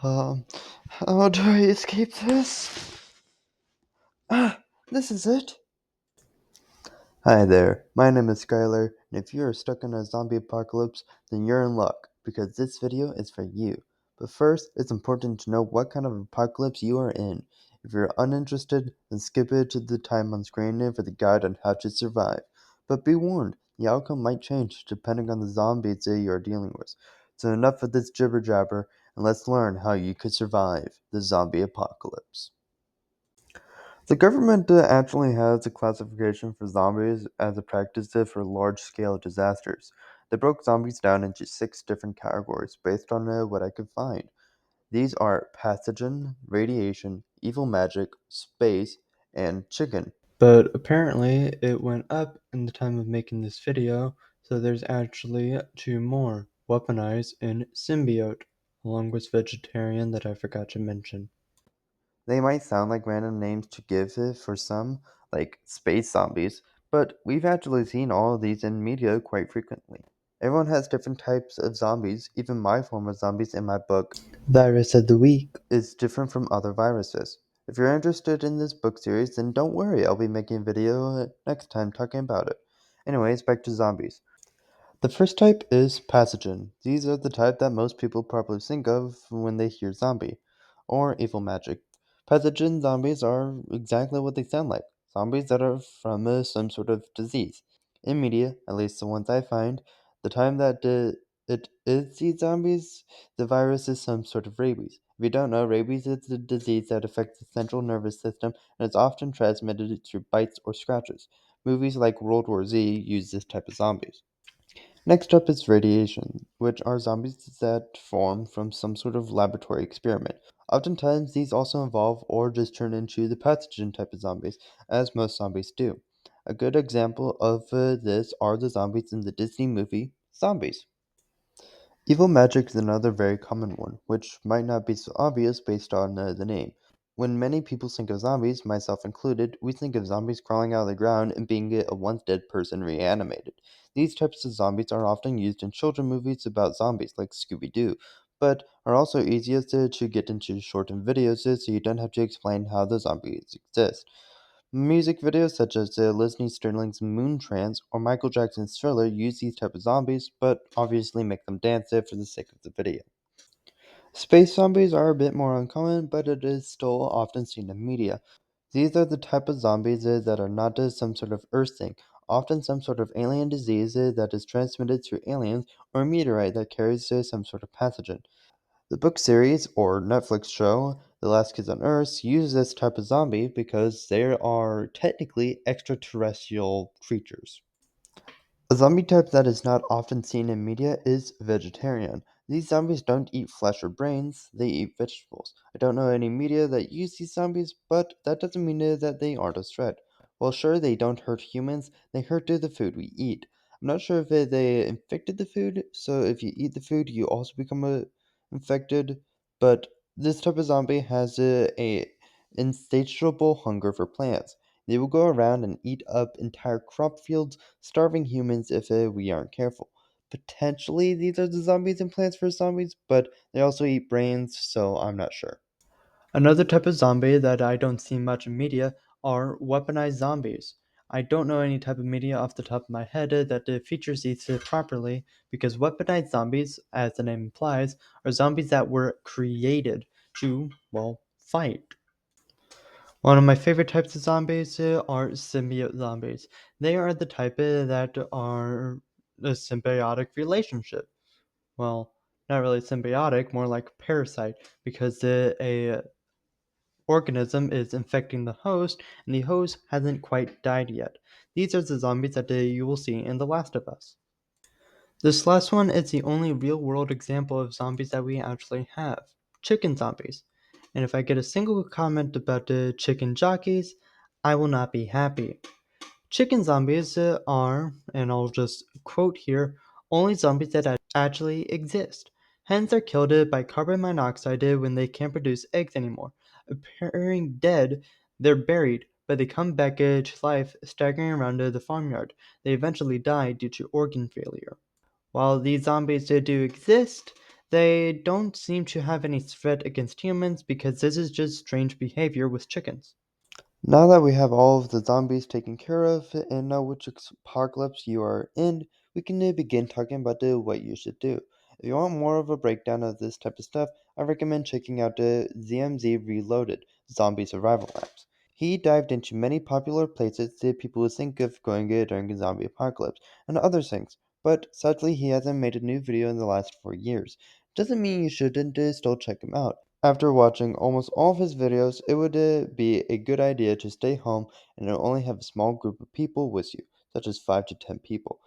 Um, how do I escape this? Ah, this is it. Hi there, my name is Skylar, and if you are stuck in a zombie apocalypse, then you're in luck, because this video is for you. But first, it's important to know what kind of apocalypse you are in. If you're uninterested, then skip it to the time on screen for the guide on how to survive. But be warned, the outcome might change depending on the zombies that you are dealing with. So enough of this jibber jabber, and let's learn how you could survive the zombie apocalypse. The government actually has a classification for zombies as a practice for large scale disasters. They broke zombies down into six different categories based on what I could find. These are pathogen, radiation, evil magic, space, and chicken. But apparently it went up in the time of making this video, so there's actually two more, weaponized and symbiote, along with vegetarian that I forgot to mention. They might sound like random names to give it for some, like space zombies, but we've actually seen all of these in media quite frequently. Everyone has different types of zombies, even my form of zombies in my book Virus of the Week is different from other viruses. If you're interested in this book series, then don't worry, I'll be making a video next time talking about it. Anyways, back to zombies. The first type is pathogen. These are the type that most people probably think of when they hear zombie, or evil magic. Pathogen zombies are exactly what they sound like, zombies that are from some sort of disease. In media, at least the ones I find, the time that it is these zombies, the virus is some sort of rabies. If you don't know, rabies is a disease that affects the central nervous system and is often transmitted through bites or scratches. Movies like World War Z use this type of zombies. Next up is radiation, which are zombies that form from some sort of laboratory experiment. Oftentimes, these also involve or just turn into the pathogen type of zombies, as most zombies do. A good example of this are the zombies in the Disney movie Zombies. Evil magic is another very common one, which might not be so obvious based on the name. When many people think of zombies, myself included, we think of zombies crawling out of the ground and being a once dead person reanimated. These types of zombies are often used in children movies about zombies, like Scooby Doo, but are also easiest to get into shortened videos so you don't have to explain how the zombies exist. Music videos such as Leslie Sterling's Moon Trance or Michael Jackson's Thriller use these type of zombies, but obviously make them dance it for the sake of the video. Space zombies are a bit more uncommon, but it is still often seen in media. These are the type of zombies that are not just some sort of Earth thing, often some sort of alien disease that is transmitted through aliens or a meteorite that carries some sort of pathogen. The book series or Netflix show The Last Kids on Earth use this type of zombie because they are technically extraterrestrial creatures. A zombie type that is not often seen in media is vegetarian. These zombies don't eat flesh or brains, they eat vegetables. I don't know any media that use these zombies, but that doesn't mean that they aren't a threat. Well, sure, they don't hurt humans, they hurt the food we eat. I'm not sure if they infected the food, so if you eat the food, you also become infected, but this type of zombie has a insatiable hunger for plants. They will go around and eat up entire crop fields, starving humans if we aren't careful. Potentially, these are the zombies and Plants vs. Zombies, but they also eat brains, so I'm not sure. Another type of zombie that I don't see much in media are weaponized zombies. I don't know any type of media off the top of my head that features these properly because weaponized zombies, as the name implies, are zombies that were created to, well, fight. One of my favorite types of zombies are symbiote zombies. They are the type that are a symbiotic relationship. Well, not really symbiotic, more like parasite, because a organism is infecting the host, and the host hasn't quite died yet. These are the zombies that you will see in The Last of Us. This last one is the only real world example of zombies that we actually have chicken zombies. And if I get a single comment about the chicken jockeys, I will not be happy. Chicken zombies are, and I'll just quote here, only zombies that actually exist. Hens are killed by carbon monoxide when they can't produce eggs anymore. Appearing dead, they're buried, but they come back to life, staggering around the farmyard. They eventually die due to organ failure. While these zombies do exist, They don't seem to have any threat against humans because this is just strange behavior with chickens. Now that we have all of the zombies taken care of and know which apocalypse you are in, we can begin talking about what you should do. If you want more of a breakdown of this type of stuff, I recommend checking out the ZMZ Reloaded Zombie Survival Maps. He dived into many popular places that people would think of going during a zombie apocalypse and other things, but sadly he hasn't made a new video in the last 4 years. Doesn't mean you shouldn't still check him out. After watching almost all of his videos, it would be a good idea to stay home and only have a small group of people with you, such as 5 to 10 people.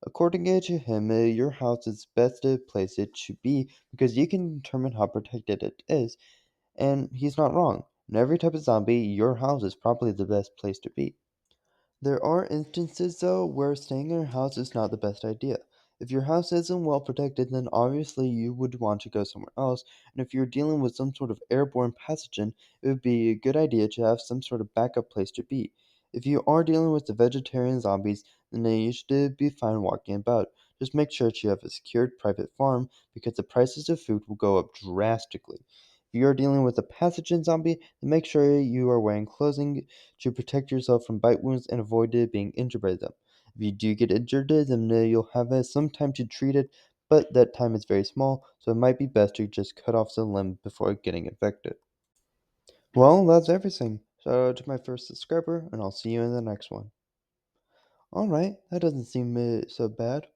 According to him, your house is best place it should be because you can determine how protected it is, and he's not wrong. In every type of zombie, your house is probably the best place to be. There are instances, though, where staying in your house is not the best idea. If your house isn't well protected, then obviously you would want to go somewhere else, and if you're dealing with some sort of airborne pathogen, it would be a good idea to have some sort of backup place to be. If you are dealing with the vegetarian zombies, then you should be fine walking about. Just make sure that you have a secured private farm because the prices of food will go up drastically. If you are dealing with a pathogen zombie, then make sure you are wearing clothing to protect yourself from bite wounds and avoid being injured by them. If you do get injured, then you'll have some time to treat it, but that time is very small, so it might be best to just cut off the limb before getting infected. Well, that's everything. Shout out to my first subscriber, and I'll see you in the next one. Alright, that doesn't seem so bad.